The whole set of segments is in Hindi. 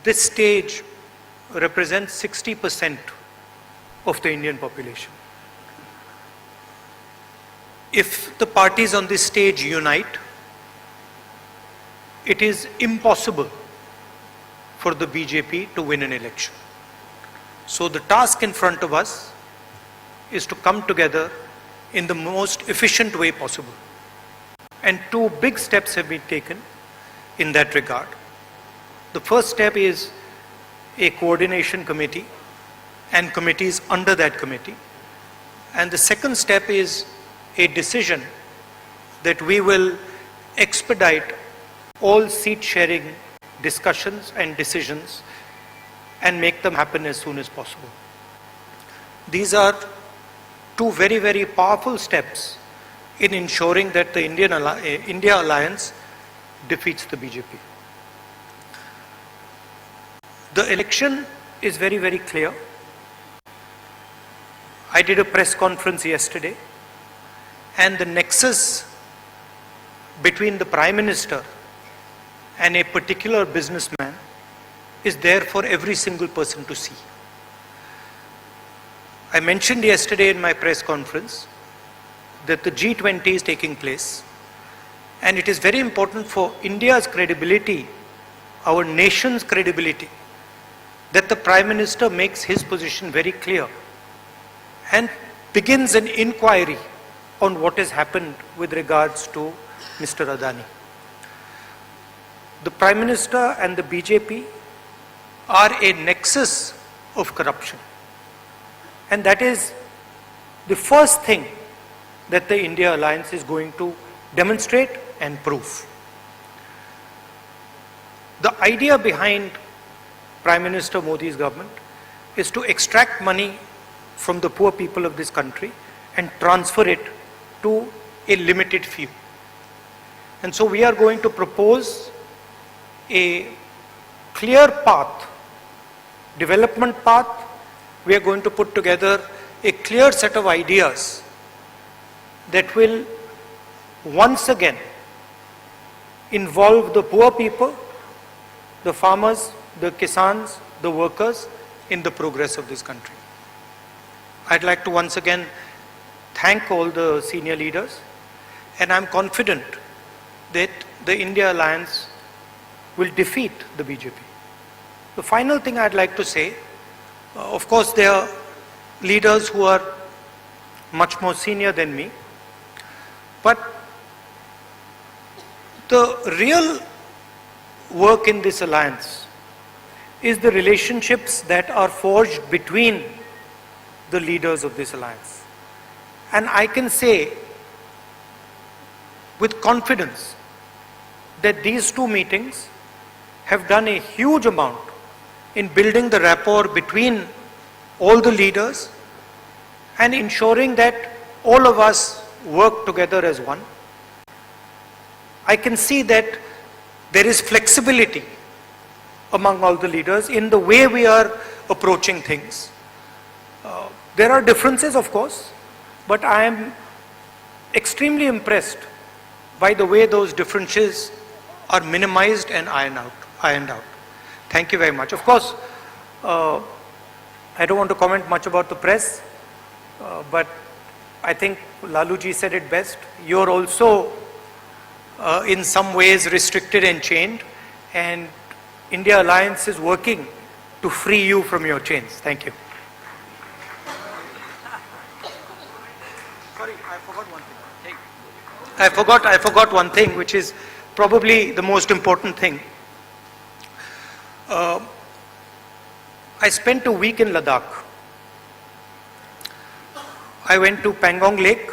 this stage represents 60% of the Indian population. If the parties on this stage unite, it is impossible for the BJP to win an election. So the task in front of us is to come together in the most efficient way possible. And two big steps have been taken in that regard. The first step is a coordination committee and committees under that committee. And the second step is a decision that we will expedite all seat sharing discussions and decisions and make them happen as soon as possible. These are two very, very powerful steps in ensuring that the India alliance defeats the BJP. The election is very, very clear. I did a press conference yesterday, and the nexus between the Prime Minister and a particular businessman is there for every single person to see. I mentioned yesterday in my press conference that the G20 is taking place, and it is very important for India's credibility, our nation's credibility, that the Prime Minister makes his position very clear and begins an inquiry on what has happened with regards to Mr. Adani. The Prime Minister and the BJP are a nexus of corruption. And that is the first thing that the India alliance is going to demonstrate and prove. The idea behind Prime Minister Modi's government is to extract money from the poor people of this country and transfer it to a limited few. And so we are going to propose a clear path, development path. We are going to put together a clear set of ideas that will once again involve the poor people, the farmers, the kisans, the workers in the progress of this country. I'd like to once again thank all the senior leaders, and I'm confident that the India alliance will defeat the BJP. The final thing I'd like to say, of course there are leaders who are much more senior than me, but the real work in this alliance is the relationships that are forged between the leaders of this alliance. And I can say with confidence that these two meetings have done a huge amount in building the rapport between all the leaders and ensuring that all of us work together as one. I can see that there is flexibility among all the leaders in the way we are approaching things. There are differences, of course, but I am extremely impressed by the way those differences are minimized and ironed out. Thank you very much. Of course, I don't want to comment much about the press, but I think Laluji said it best. You're also in some ways restricted and chained, and India Alliance is working to free you from your chains. Thank you. Sorry, I forgot one thing. I forgot one thing, which is probably the most important thing. I spent a week in Ladakh. I went to Pangong Lake,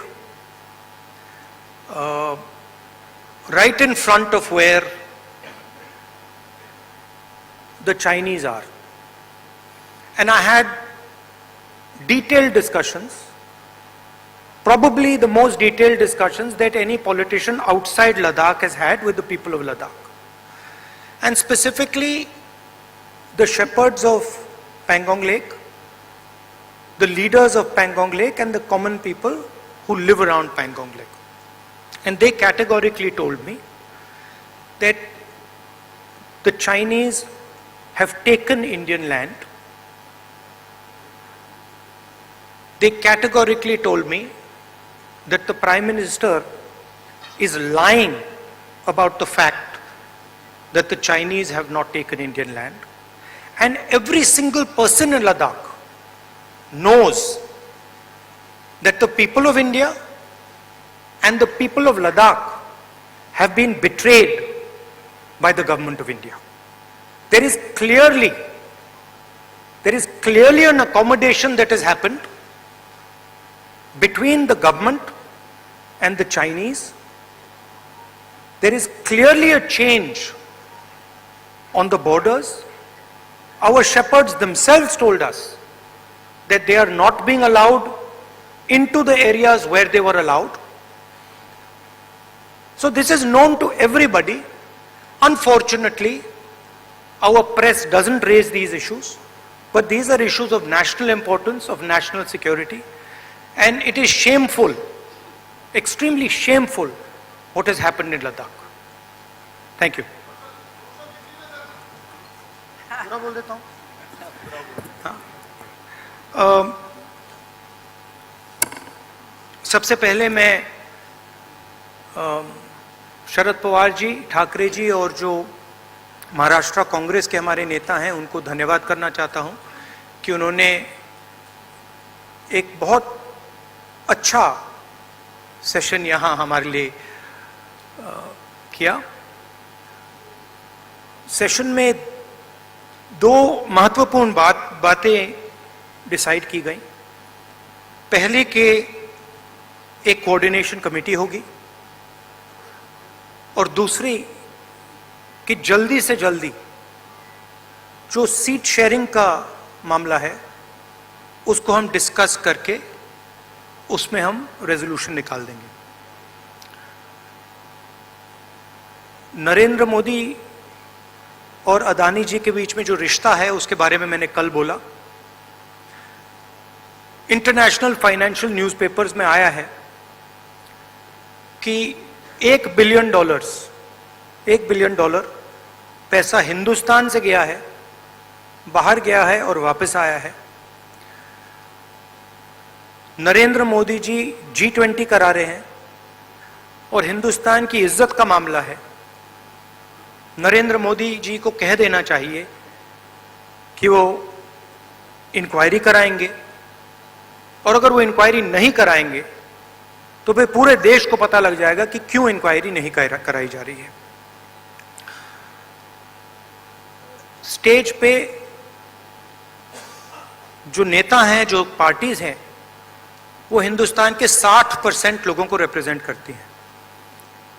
right in front of where the Chinese are. And I had detailed discussions, probably the most detailed discussions that any politician outside Ladakh has had with the people of Ladakh. And specifically, the shepherds of Pangong Lake, the leaders of Pangong Lake, and the common people who live around Pangong Lake. And they categorically told me that the Chinese have taken Indian land, they categorically told me that the Prime Minister is lying about the fact that the Chinese have not taken Indian land. And every single person in Ladakh knows that the people of India and the people of Ladakh have been betrayed by the government of India. There is clearly an accommodation that has happened between the government and the Chinese. There is clearly a change on the borders. Our shepherds themselves told us that they are not being allowed into the areas where they were allowed. So this is known to everybody. Unfortunately, our press doesn't raise these issues, but these are issues of national importance, of national security, and it is shameful, extremely shameful, what has happened in Ladakh. Thank you. सबसे पहले मैं शरद पवार जी, ठाकरे जी और जो महाराष्ट्र कांग्रेस के हमारे नेता हैं उनको धन्यवाद करना चाहता हूं कि उन्होंने एक बहुत अच्छा सेशन यहां हमारे लिए किया। सेशन में दो महत्वपूर्ण बातें डिसाइड की गई। पहले कि एक कोऑर्डिनेशन कमेटी होगी और दूसरी कि जल्दी से जल्दी जो सीट शेयरिंग का मामला है उसको हम डिस्कस करके उसमें हम रेजोल्यूशन निकाल देंगे। नरेंद्र मोदी और अदानी जी के बीच में जो रिश्ता है उसके बारे में मैंने कल बोला। इंटरनेशनल फाइनेंशियल न्यूज़पेपर्स में आया है कि $1 बिलियन पैसा हिंदुस्तान से गया है, बाहर गया है और वापस आया है। नरेंद्र मोदी जी G20 करा रहे हैं और हिंदुस्तान की इज्जत का मामला है। नरेंद्र मोदी जी को कह देना चाहिए कि वो इंक्वायरी कराएंगे, और अगर वो इंक्वायरी नहीं कराएंगे तो फिर पूरे देश को पता लग जाएगा कि क्यों इंक्वायरी नहीं कराई जा रही है। स्टेज पे जो नेता हैं, जो पार्टीज हैं, वो हिंदुस्तान के 60% लोगों को रिप्रेजेंट करती हैं,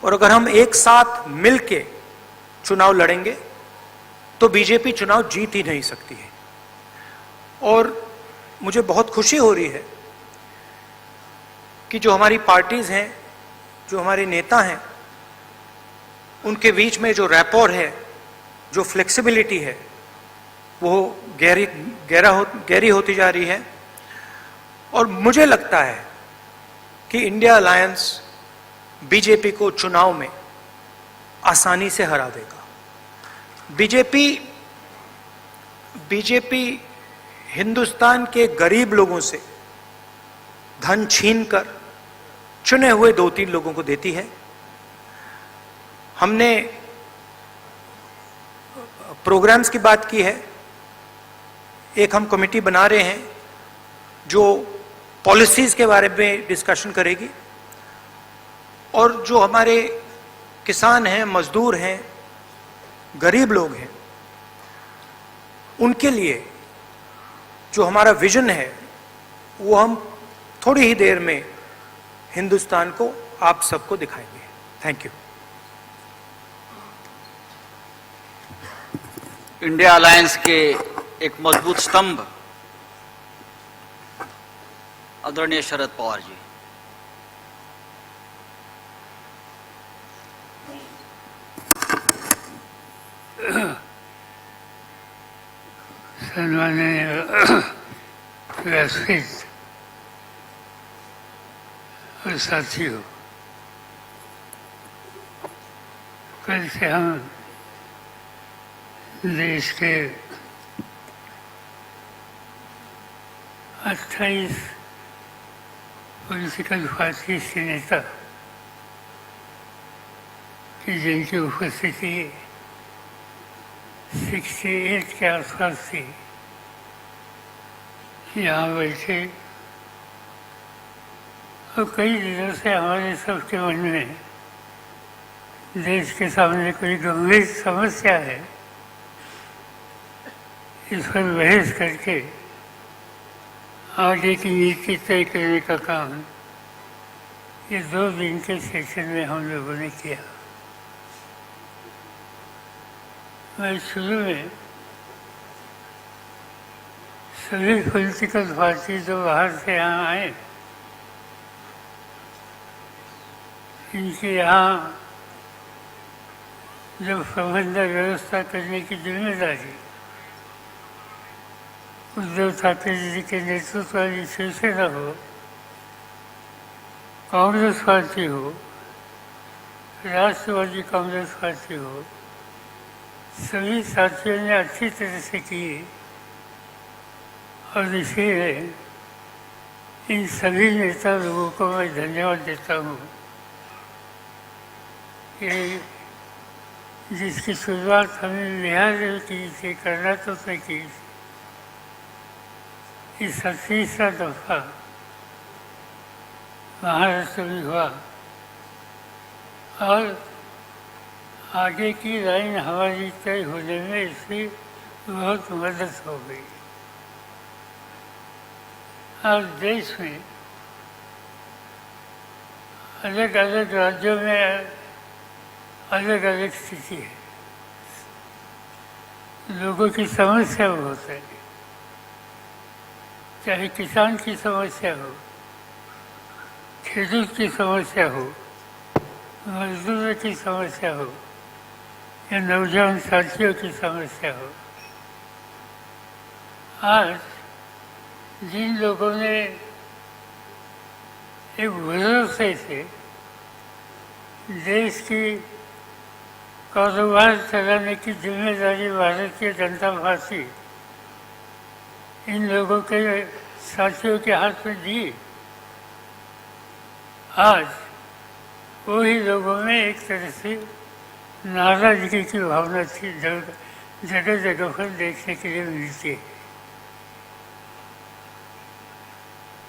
और अगर हम एक साथ मिलके चुनाव लड़ेंगे तो बीजेपी चुनाव जीत ही नहीं सकती है। और मुझे बहुत खुशी हो रही है कि जो हमारी पार्टीज हैं, जो हमारे नेता हैं, उनके बीच में जो रैपोर है, जो फ्लेक्सिबिलिटी है, वो गहरी होती जा रही है। और मुझे लगता है कि इंडिया अलायंस बीजेपी को चुनाव में आसानी से हरा देगा। बीजेपी हिंदुस्तान के गरीब लोगों से धन छीनकर चुने हुए 2-3 लोगों को देती है। हमने प्रोग्राम्स की बात की है। एक हम कमेटी बना रहे हैं जो पॉलिसीज के बारे में डिस्कशन करेगी, और जो हमारे किसान हैं, मजदूर हैं, गरीब लोग हैं, उनके लिए जो हमारा विजन है वो हम थोड़ी ही देर में हिंदुस्तान को, आप सबको दिखाएंगे। Thank you. इंडिया अलायंस के एक मजबूत स्तंभ आदरणीय शरद पवार जी। सम्माननीय वैश्विक और साथियों, कल से हम देश के 28 पॉलिटिकल पार्टी के नेता की जिनकी उपस्थिति 68 के आसपास थी, यहाँ बैठे और कई दिनों से हमारे सबके मन में देश के सामने कोई गंभीर समस्या है, इस पर बहस करके आगे की नीति तय करने का काम ये 2 दिन के सेशन में हम लोगों ने किया। मैं शुरू में सभी पॉलिटिकल पार्टी जो बाहर से यहाँ आए, इनके यहाँ जब प्रबंधन व्यवस्था करने की जिम्मेदारी उद्धव ठाकरे जी के नेतृत्व वाली शिवसेना हो, कांग्रेस पार्टी हो, राष्ट्रवादी कांग्रेस पार्टी हो, सभी साथियों ने अच्छी तरह से की और इसीलिए इन सभी नेता लोगों को मैं धन्यवाद देता हूँ कि जिसकी शुरुआत हमने बिहार में की थी, कर्नाटक में की थी, इस 30वां दफा महाराष्ट्र में हुआ और आगे की लाइन हमारी तय होने में इसकी बहुत मदद हो गई। और देश में अलग अलग राज्यों में अलग अलग स्थिति है, लोगों की समस्या बहुत है, चाहे किसान की समस्या हो, खेडूत की समस्या हो, मजदूरों की समस्या हो या नौजवान साथियों की समस्या हो। आज जिन लोगों ने एक भरोसे से देश की कारोबार चलाने की जिम्मेदारी भारतीय जनता पार्टी इन लोगों के साथियों के हाथ में दी, आज वही लोगों में एक तरह से नाराजगी की भावना थी जगह जगह पर देखने के लिए मिलती है।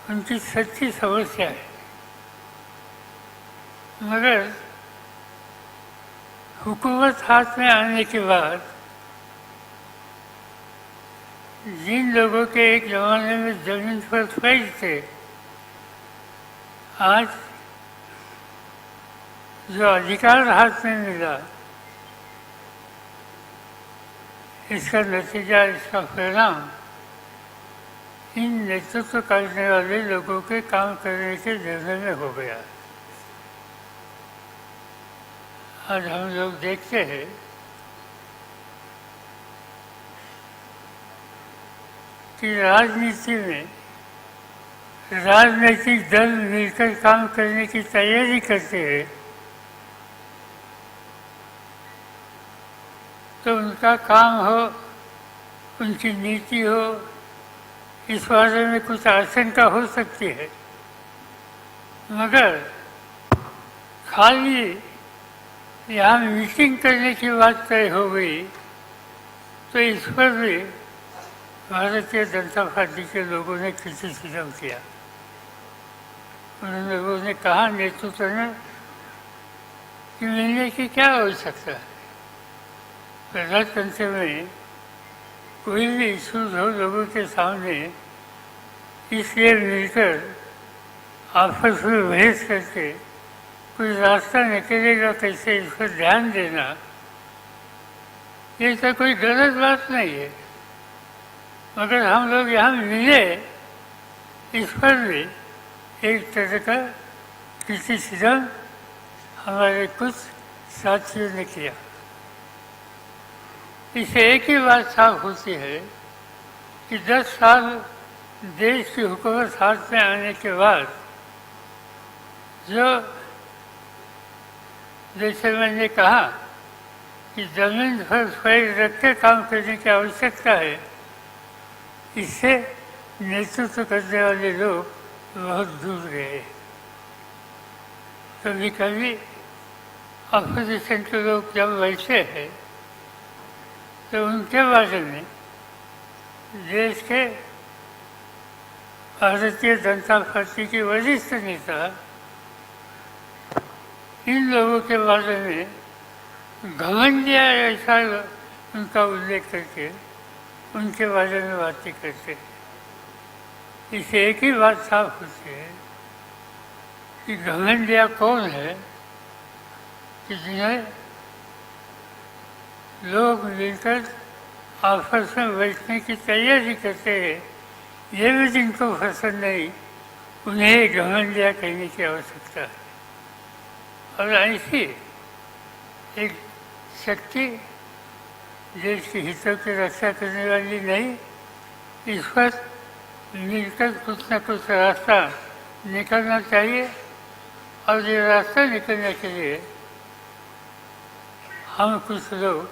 उनकी सच्ची समस्या है, मगर हुकूमत हाथ में आने के बाद जिन लोगों के एक जमाने में जमीन पर फैज थे, आज जो अधिकार हाथ में मिला, इसका नतीजा, इसका परिणाम इन नेतृत्व करने वाले लोगों के काम करने के जरिए में हो गया। आज हम लोग देखते हैं कि राजनीति में राजनीतिक दल मिलकर काम करने की तैयारी करते हैं तो उनका काम हो, उनकी नीति हो, इस बारे में कुछ आशंका हो सकती है, मगर खाली यहाँ मीटिंग करने की बात तय हो गई तो इस पर भी भारतीय जनता पार्टी के लोगों ने क्रिटिसिज्म किया। उन लोगों ने कहा, नेतृत्व ने, कि मिलने की क्या आवश्यकता है, प्रजातंत्र में कोई भी इशूज हो लोगों के सामने, इसलिए मिलकर आपस में बहस करके कोई रास्ता निकलेगा कैसे, इस पर ध्यान देना, ये तो कोई गलत बात नहीं है, मगर हम लोग यहाँ मिले, इस पर भी एक तरह का क्रिटिसिज्म हमारे कुछ साथियों ने किया। इससे एक ही बात साफ होती है कि 10 साल देश की हुकूमत हाथ में आने के बाद जो, जैसे मैंने कहा कि जमीन पर पैर रख के काम करने की आवश्यकता है, इससे नेतृत्व करने वाले लोग बहुत दूर गए। कभी कभी अपोजिशन के लोग जब वैसे हैं तो उनके बारे में देश के भारतीय जनता पार्टी के वरिष्ठ नेता इन लोगों के बारे में घमंडिया ऐसा उनका उल्लेख करके उनके बारे में बातें करते हैं। इससे एक ही बात साफ होती है कि घमंडिया कौन है कि जिन्हें लोग मिलकर आपस में बैठने की तैयारी करते हैं, ये भी जिनको पसंद नहीं उन्हें घमंडिया कहने की आवश्यकता है। और ऐसी एक शक्ति देश के हितों की रक्षा करने वाली नहीं, इस पर मिलकर कुछ न कुछ रास्ता निकलना चाहिए। और ये रास्ता निकलने के लिए हम कुछ लोग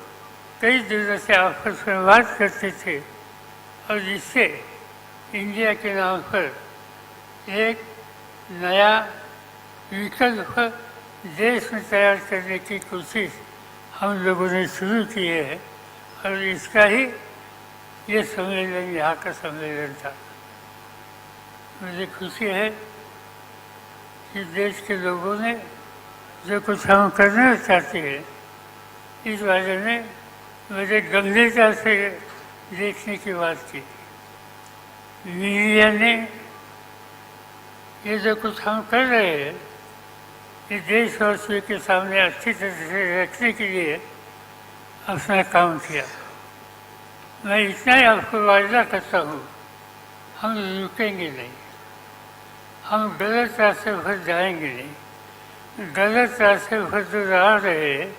कई दिनों से आपस में बात करते थे और जिससे इंडिया के नाम पर एक नया विकल्प देश में तैयार करने की कोशिश हम लोगों ने शुरू की है। और इसका ही ये सम्मेलन यहाँ का सम्मेलन था। मुझे खुशी है कि देश के लोगों ने जो कुछ हम करना चाहते हैं इस बारे में मुझे गंभीरता से देखने की बात की। मीडिया ने ये जो कुछ हम कर रहे हैं ये देशवासियों के सामने अच्छी तरह से रखने के लिए अपना काम किया। मैं इतना ही आपको वादा करता हूँ, हम रुकेंगे नहीं, हम गलत रास्ते पर जाएंगे नहीं। गलत रास्ते पर जो जा रहे हैं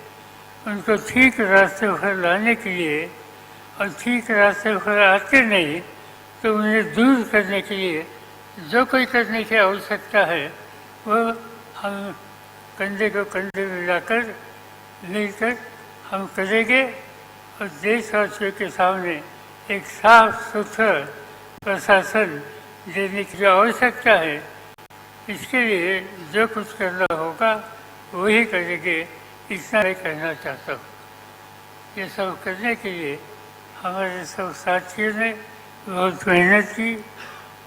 उनको ठीक रास्ते पर लाने के लिए और ठीक रास्ते पर आते नहीं तो उन्हें दूर करने के लिए जो कोई करने की आवश्यकता है वो हम कंधे को कंधे मिलाकर मिलकर हम करेंगे। और देशवासियों के सामने एक साफ सुथरा प्रशासन देने की जो आवश्यकता है इसके लिए जो कुछ करना होगा वही करेंगे, इतना मैं कहना चाहता हूँ। ये सब करने के लिए हमारे सब साथियों ने बहुत मेहनत की।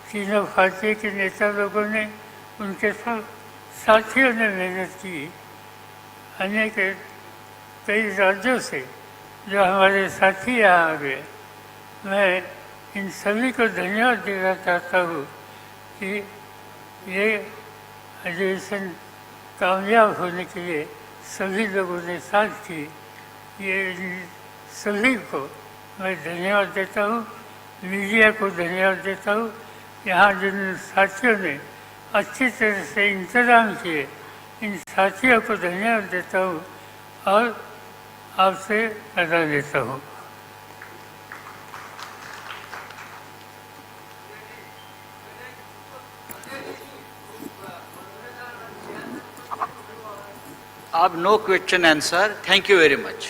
तीनों पार्टी के नेता लोगों ने, उनके सब साथियों ने मेहनत की। अनेक कई राज्यों से जो हमारे साथी यहाँ आ गए, मैं इन सभी को धन्यवाद देना चाहता हूँ कि ये अधिवेशन कामयाब होने के लिए सभी लोगों ने साथ की। ये सभी को मैं धन्यवाद देता हूँ, मीडिया को धन्यवाद देता हूँ। यहाँ जिन साथियों ने अच्छी तरह से इंतजाम किए इन साथियों को धन्यवाद देता हूँ और आपसे अदा लेता हूँ। अब no question answer. Thank you very much.